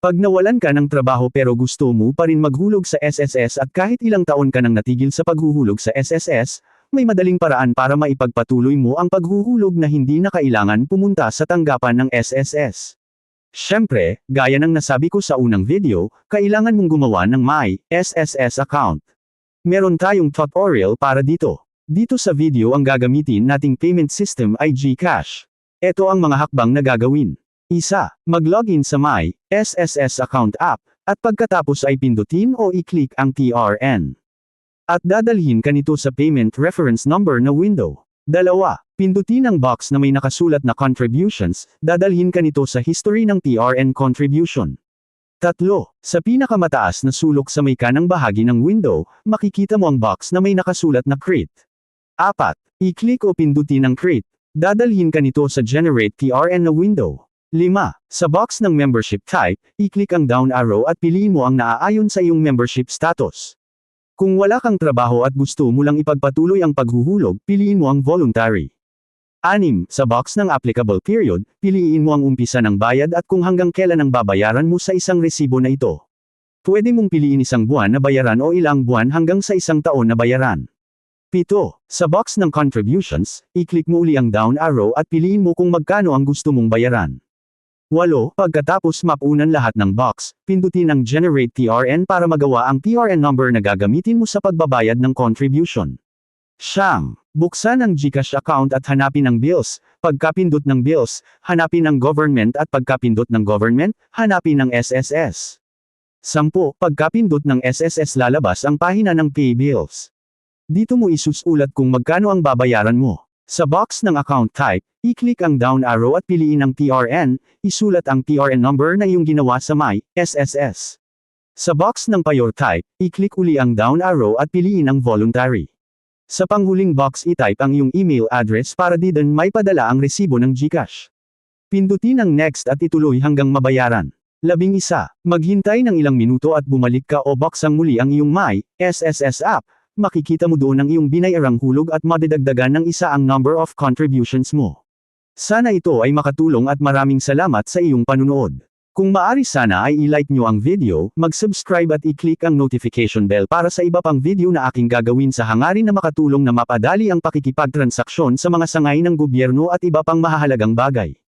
Pag nawalan ka ng trabaho pero gusto mo pa rin maghulog sa SSS at kahit ilang taon ka nang natigil sa paghuhulog sa SSS, may madaling paraan para maipagpatuloy mo ang paghuhulog na hindi na kailangan pumunta sa tanggapan ng SSS. Siyempre, gaya ng nasabi ko sa unang video, kailangan mong gumawa ng My SSS account. Meron tayong tutorial para dito. Dito sa video ang gagamitin nating payment system ay GCash. Ito ang mga hakbang na gagawin. Isa, mag-login sa My SSS account app, at pagkatapos ay pindutin o i-click ang TRN. At dadalhin ka nito sa payment reference number na window. Dalawa, pindutin ang box na may nakasulat na contributions, dadalhin ka nito sa history ng TRN contribution. Tatlo, sa pinakamataas na sulok sa may kanang bahagi ng window, makikita mo ang box na may nakasulat na create. Apat, i-click o pindutin ang create. Dadalhin ka nito sa generate TRN na window. 5. Sa box ng membership type, i-click ang down arrow at piliin mo ang naaayon sa iyong membership status. Kung wala kang trabaho at gusto mo lang ipagpatuloy ang paghuhulog, piliin mo ang voluntary. 6. Sa box ng applicable period, piliin mo ang umpisa ng bayad at kung hanggang kailan ang babayaran mo sa isang resibo na ito. Pwede mong piliin isang buwan na bayaran o ilang buwan hanggang sa isang taon na bayaran. 7. Sa box ng contributions, i-click mo uli ang down arrow at piliin mo kung magkano ang gusto mong bayaran. 8. Pagkatapos mapunan lahat ng box, pindutin ang Generate TRN para magawa ang TRN number na gagamitin mo sa pagbabayad ng contribution. 9. Buksan ang GCash account at hanapin ang bills. Pagkapindot ng bills, hanapin ang government at pagkapindot ng government, hanapin ang SSS. 10. Pagkapindot ng SSS lalabas ang pahina ng Pay Bills. Dito mo isusulat kung magkano ang babayaran mo. Sa box ng account type, i-click ang down arrow at piliin ang TRN, isulat ang TRN number na iyong ginawa sa My SSS. Sa box ng payor type, i-click uli ang down arrow at piliin ang voluntary. Sa panghuling box i-type ang iyong email address para din may padala ang resibo ng GCash. Pindutin ang next at ituloy hanggang mabayaran. 11. Maghintay ng ilang minuto at bumalik ka o boksang muli ang iyong My SSS app. Makikita mo doon ang iyong binayarang hulog at madidagdagan ng isa ang number of contributions mo. Sana ito ay makatulong at maraming salamat sa iyong panunood. Kung maaari sana ay i-like nyo ang video, mag-subscribe at i-click ang notification bell para sa iba pang video na aking gagawin sa hangarin na makatulong na mapadali ang pakikipagtransaksyon sa mga sangay ng gobyerno at iba pang mahahalagang bagay.